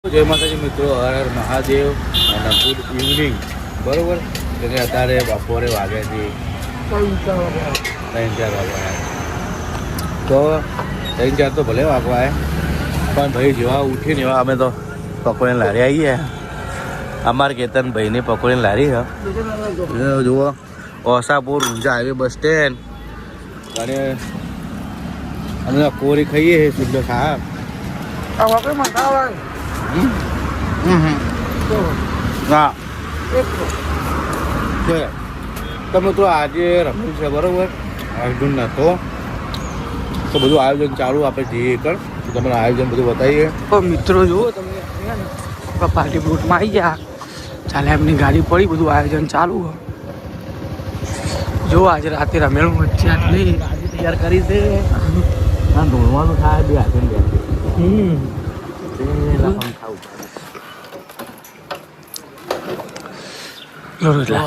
જય માતાજી મિત્રો, હર હર મહાદેવ અને ગુડ ઇવનિંગ. બરોબર, એટલે અત્યારે બપોરે વાગ્યા છે 3-4 વાગ્યા. તો 3-4 તો ભલે વાગવા પણ ભાઈ જેવા ઉઠીને એવા અમે તો પકોડીની લારી આવી ગયા. અમારે કેતન ભાઈની પકોડીની લારી છે. જુઓ, ઓસાપુર ઊંઝા હાઈવે બસ સ્ટેન્ડ. અને અમે કોરી ખાઈએ શુદ્ધ સાહેબ. હા તમે તો આજે રમ્યું છે બરોબર, અર્જુન નતો તો બધું આયોજન ચાલુ. આપણે જઈએ કર તમને આયોજન બધું બતાવીએ. તો મિત્રો જુઓ, તમને પાર્ટી પ્લોટમાં આવી ગયા. ચાલે એમની ગાડી પડી, બધું આયોજન ચાલુ. જો આજે રાતે રમેલું વચ્ચે આટલી તૈયાર કરી છે. ધોળવાનું થાય બે હાથે બે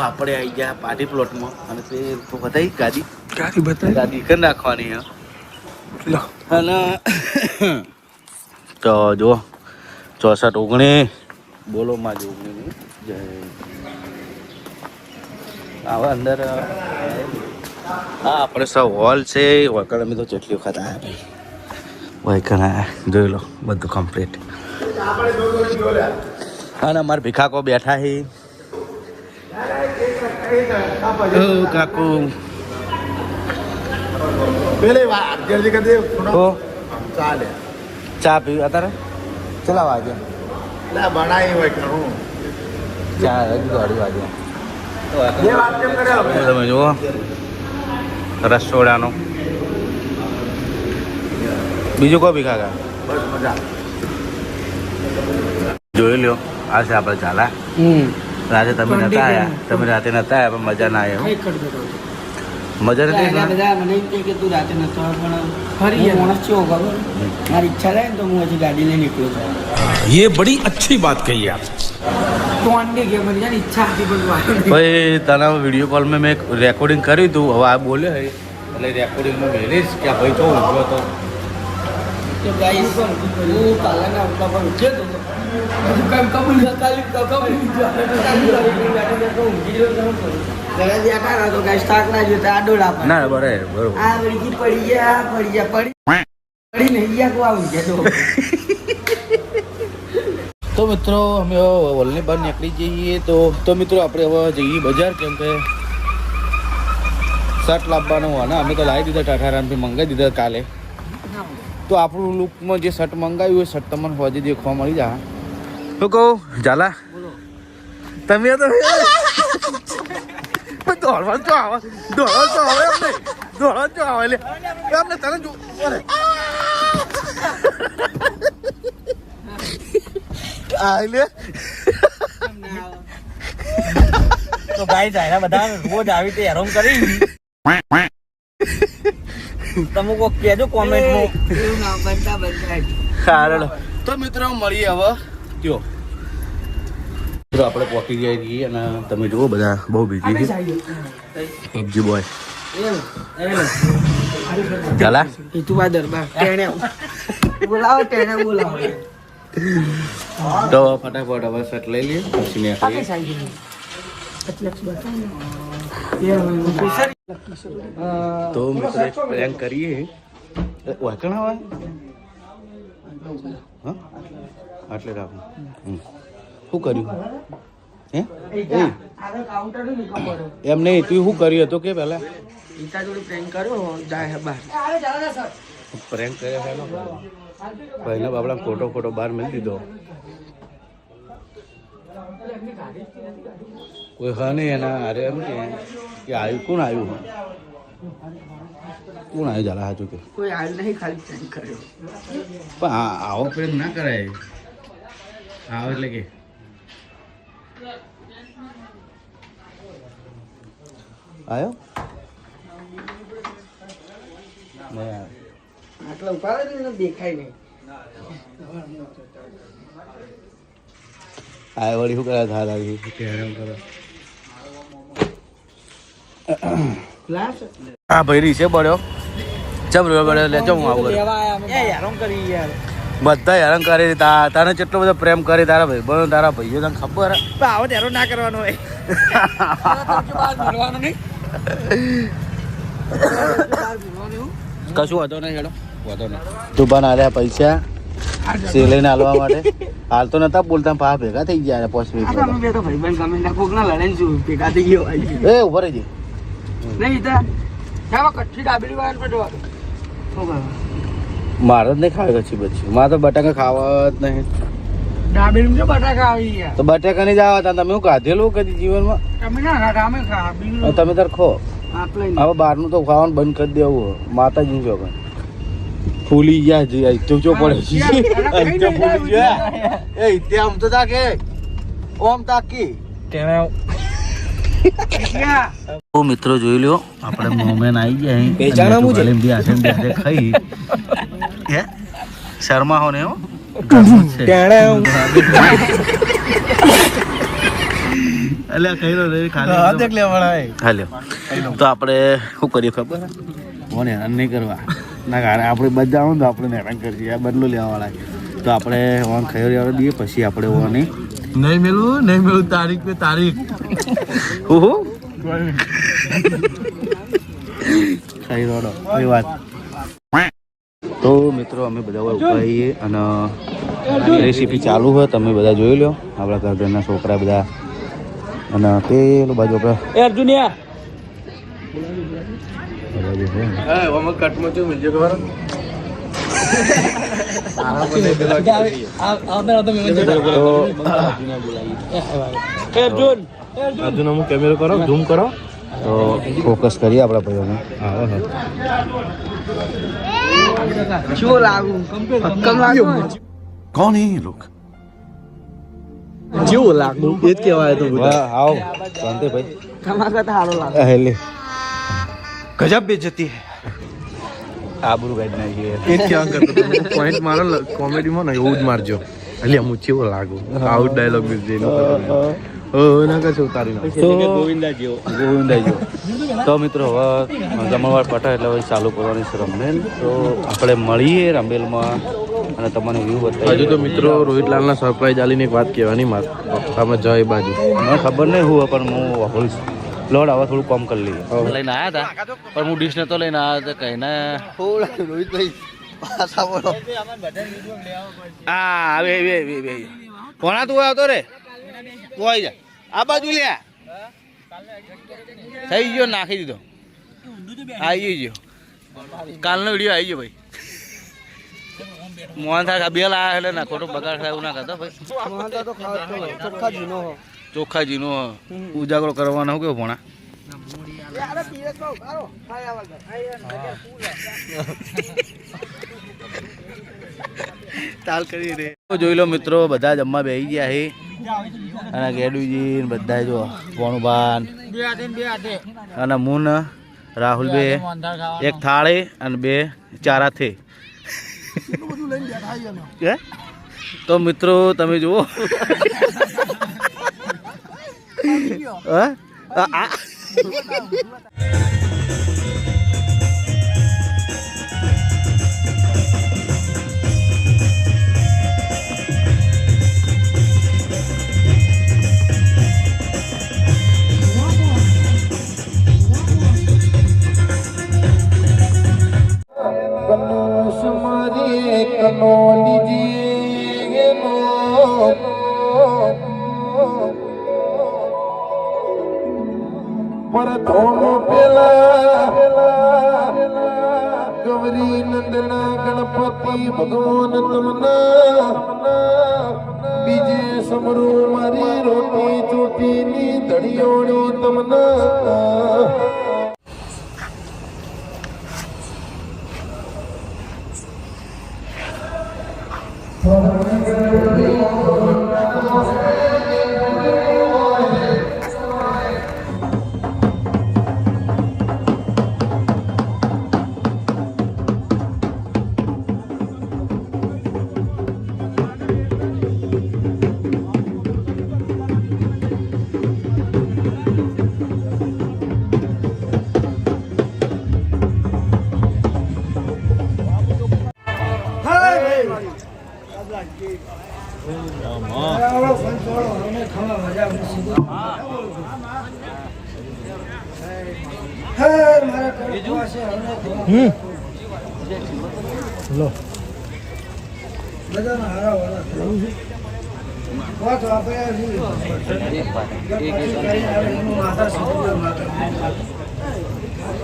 આપણે આવી ગયા પાર્ટી પ્લોટમાં. અને તે બતાવી ગાડી બતાવી ગાડી કરી નાખવાની અને તો જો 64-19 બોલો માં જો 19 જય આવા અંદર. હા, આપણે સૌ હોલ છે. વકર અમે તો જેટલી વખત આવ્યા ભાઈ, વકર આવ્યા જોઈ લો બધું કમ્પ્લીટ. અને અમારે ભીખાકો બેઠા છે. કાકુ ચા પીવી અત્યારે ચલા વાગે બનાવી હોય ખરું. 4 વાગે તમે જુઓ રસોડાનો. બીજું કોઈ ભીખા કા જોઈ લ્યો. આ છે આપણે ચાલા. રાતે તમે નતા આવ્યા, તમે રાતે નતા આવ્યા પણ મજા ના આવી. મજા નથી. મને એમ કે તું રાતે નતો પણ ફરી માણસ ચેવો ખબર, મારી ઈચ્છા થાય ને તો હું હજી ગાડી લઈને નીકળ્યો છું. ये बड़ी अच्छी बात कही आप. તો અંડે કે મને જાની ઈચ્છા હતી બધું. ભાઈ તને વિડીયો કોલમાં મેં રેકોર્ડિંગ કર્યું હતું. હવે આ બોલ્યો હે એટલે રેકોર્ડિંગમાં મેળીશ કે આ ભાઈ તો ઊંઘ્યો હતો. તો ગાઈસ હું કાલાના ઉઠા પર ઉઠ્યો તો કામ કબૂલ કાલી કબૂલ તો ગાઈસ તાક ના જો આ ડોળા પર ના બરાબર આ વળી પડી ગયા નહીં ગયા કો આવું કે તો મિત્રો અમે વલની બહાર નીકળી જઈએ. તો મિત્રો આપણે હવે જઈએ બજાર, કેમ કે શર્ટ લાવવાનો હોય ને. અમે તો લાવી દીધા ટાટારામથી, મંગાવી દીધા કાલે. તો આપણું લુકમાં જે શર્ટ મંગાવ્યું હોય શર્ટ તમને હોજે દેખવા મળી જાય. શું કહું ઝાલા, તમે તો દોડવા તો આવે એમને દોડવા તો આવે એટલે અમને તને જો તો ભાઈ જાય બધા રોજ આવી રીતે હેરાન કરી. તમે કોઈ કહેજો કોમેન્ટમાં. તો મિત્રો મળીએ હવે. ત્યો મિત્રો આપણે પહોંચી ગયા છીએ અને તમે જુઓ બધા બહુ બીજી છે. પબજી બોય ચાલા બોલાવો. તો ફટાફટ હવે શર્ટ લઈ લઈએ પછી નીકળીએ. તો મિત્રો એક પ્રેન્ક કરીએ. વાંકણ આવે હા આટલે રાખું. શું કર્યું હે એમ નહીં, તું શું કર્યું હતું કે પહેલા પ્રેન્ક કર્યો જાય બહાર પ્રેન્ક કર્યા પહેલા બાપડા ફોટો બહાર મેળી દીધો. કોઈ હા નહીં એના અરે એમ કે આવ્યું કોણ આવ્યું ઝાલા સાચું કે કોઈ આવ્યું નહીં, ખાલી પ્રેન્ક કર્યો. પણ આવો પ્રેમ ના કરાય. આવો એટલે કે આવ્યો આટલા ઉપાડે ને દેખાય નહીં. આ વળી શું કરે થા લાગી કરે. હા ભાઈ રીસે પડ્યો ચમ રહ્યો પડ્યો. લે ચમ હું આવું યાર કરી યાર બધા હેરાન કરી તને કેટલો બધો પ્રેમ કરી તારા ભાઈ બનો તારા ભાઈઓ તને ખબર હે? આવો ત્યારે ના કરવાનો હોય કશું વાંધો નહીં હેડો વાંધો નહીં તું પણ આલ્યા પૈસા સેલેને આલવા માટે હાલ તો નતા બોલતા પા ભેગા થઈ ગયા પોસ્ટ ભેગા થઈ ગયો એ ઉભા રહી નહીં કચ્છી ડાબેલી વાળા મારે જ નહીં ખાવે કચ્છી બચ્છી મારે તો બટાકા ખાવા જ નહીં ડાબેલી જો બટાકા આવી ગયા તો બટાકા નહીં જ આવતા તમે હું ખાધેલું કદી જીવનમાં તમે ના રામે ખા બીજું તમે તાર ખો આપણે હવે બહારનું તો ખાવાનું બંધ કરી દેવું માતાજી જો ફૂલી ગયા છે ચો પડે છે ફૂલી ગયા એ ત્યાં આમ તો તાકે ઓમ તાકી મિત્રો જોઈ લ્યો આપણે મોમેન આવી ગયા ખાઈ હે શર્મા હો ને હો અલ્યા ખાઈ લો ખાલી તો આપણે શું કરીએ ખબર કોને હેરાન નહીં કરવા ના કારણ આપણે બધા આવો તો આપણે હેરાન કરીએ આ બદલો લેવા વાળા તો આપણે ઓન ખાઈ લેવા દઈએ પછી આપણે ઓની નહીં મેળવું તારીખ પે તારીખ હું ખાઈ રોડો કોઈ વાત તો મિત્રો અમે બધા ઉપાઈએ અને રેસીપી ચાલુ હોય તમે બધા જોઈ લો આપણા ઘરના છોકરા બધા અને પેલું બાજુ આપણે અર્જુનિયા અર્જુન અમુક કેમેરો કરો ઝૂમ કરો તો ફોકસ કરીએ આપણા ભાઈઓને શું લાગુ कौन है ये लोग જેવું લાગુ એ જ કહેવાય તો આવો શાંતિ ભાઈ તમારા કરતા સારું લાગે હેલે गजब बेइज्जती है આબરૂ કાઢી નાખીએ એ ક્યાં કરતો પોઈન્ટ મારો કોમેડીમાં ને એવું જ મારજો એટલે હું કેવો લાગુ આઉટ ડાયલોગ બી જેનો ના કશું ઉતારી ગોવિંદાજીઓ તો મિત્રો હવે જમણવાર પટા એટલે હવે ચાલુ કરવાની છે રંબેલ તો આપણે મળીએ રંબેલમાં અને તમને વ્યૂ બતાવીએ હજુ તો મિત્રો રોહિતલાલના સરપ્રાઈઝ આલીને એક વાત કહેવાની માર પપ્પામાં જય બાજુ મને ખબર નહીં હું પણ હું વાપરીશ લોડ હવે થોડું કમ કરી લઈએ લઈને આવ્યા હતા પણ હું ડીશ નતો લઈને આવ્યા હતા કહીને રોહિતભાઈ હા આવે કોણા તું આવતો રે તું આવી જા આ બાજુ લ્યા થઈ ગયો નાખી દીધો આવી ગયો કાલનો વિડીયો આવી ગયો ભાઈ મોહન થાય બે લાયા એટલે ના ખોટું બગાડ થાય એવું ના કરતો ભાઈ ચોખ્ખા જીનો ઉજાગરો કરવાનો કેવો ભણા તાલ કરી રે જોઈ લો મિત્રો બધા જમવા બેસી ગયા છે અને ગેડુજી બધા જો કોણુબાન અને મુન રાહુલ બે એક થાળી અને બે ચારા થે તો મિત્રો તમે જુઓ पर दोनों पेला गौरी नंदना गणपति भगवान तमना बीजे समरू मारी रोटी चोटी नी दड़ियोड़ी तमना લો બધાના હારા વાળા થયું છે. વાત આપણે એનું માથા સીધું માથા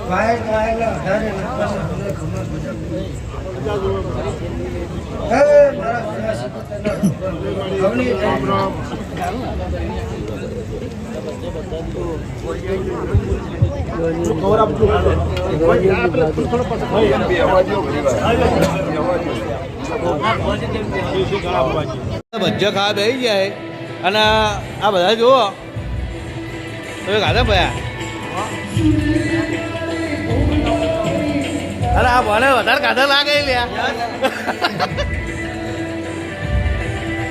વાયર કાયેલા અઢારે પછી મને ખબર બધા હે મારા હવની ભજ્જો ખાવા બેસી જાય અને આ બધા જુઓ તમે ખાધા ભયા અરે આ ભલે વધારે ખાધા લાગે લ્યા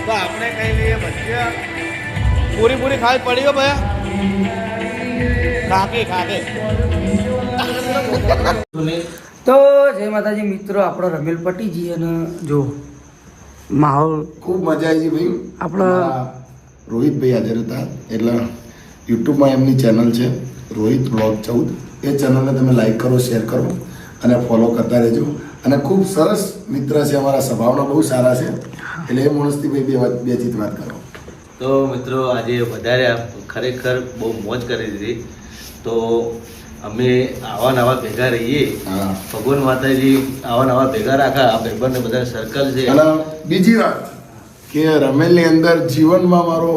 તો આપણે કઈ લઈએ ભજ્યા પૂરી પૂરી ખાઈ પડી ગયો ભયા ખાકે ખાકે તો જય માતાજી મિત્રો, આપણો રમેલ પટીજી અને જો માહોલ ખૂબ મજા આવી ભાઈ. આપણા રોહિતભાઈ હાજર હતા, એટલે યુટ્યુબમાં એમની ચેનલ છે રોહિત બ્લોગ 14. એ ચેનલને તમે લાઈક કરો, શેર કરો અને ફોલો કરતા રહેજો. અને ખૂબ સરસ મિત્ર છે અમારા, સ્વભાવના બહુ સારા છે, એટલે એ માણસથી ભાઈ બે ચીત વાત કરો. તો મિત્રો આજે વધારે ખરેખર બહુ મોજ કરી દીધી. તો અમે આવા નવા ભેગા રહીએ, હા. ભગવાન માતાજી આવા નવા ભેગા રાખા. આ ભાઈબંધ બધા સર્કલ છે. અને બીજી વાત કે રમેલની અંદર જીવનમાં મારો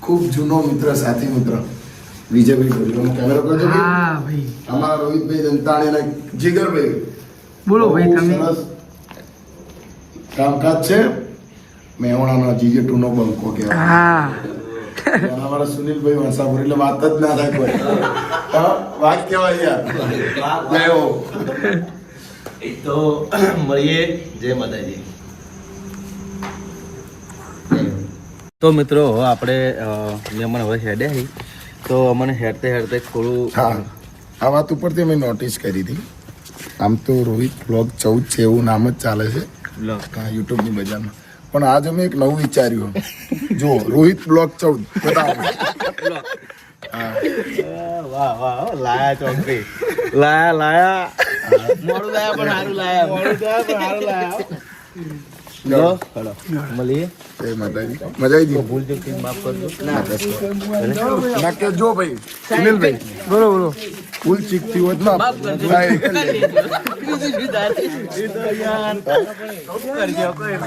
ખૂબ જૂનો મિત્ર, સાથી મિત્ર વિજયભાઈ બોલ્યો. કેમેરો કરજો ભાઈ. હા ભાઈ, અમારા રોહિતભાઈ દંતાણી અને જીગરભાઈ બોલો ભાઈ બહુ તમે. સરસ કામકાજ છે. મેહોણાનો GJ2 નો બંકો કહેવાય. હા અને અમારા સુનિલભાઈ વસાપુર, એટલે વાત જ ના થાય કોઈ. હા, વાત કહેવાય યાર. જય હો. તો મળીએ. જય માતાજી. તો મિત્રો આપણે મેં હવે હેડે આવી, તો અમને હેડતે હેડતે થોડું હા, આ વાત ઉપરથી મેં નોટિસ કરી હતી. આમ તો રોહિત બ્લોગ 14 છે એવું નામ જ ચાલે છે યુટ્યુબની બજારમાં, પણ આજ અમે એક નવું વિચાર્યું. જો રોહિત બ્લોગ 14 બતાવો. વાહ વાહ લાયા ચોકડી લાયા મોડું લાયા પણ સારું લાયા ચલો ચલો મળીએ. જય માતાજી. મજા આવી ગઈ. ભૂલ ચૂક માફ કરજો. ના કે જો ભાઈ સુનિલભાઈ, બોલો બોલો. ફૂલ ચીક થી હોત ના કરજો કોઈ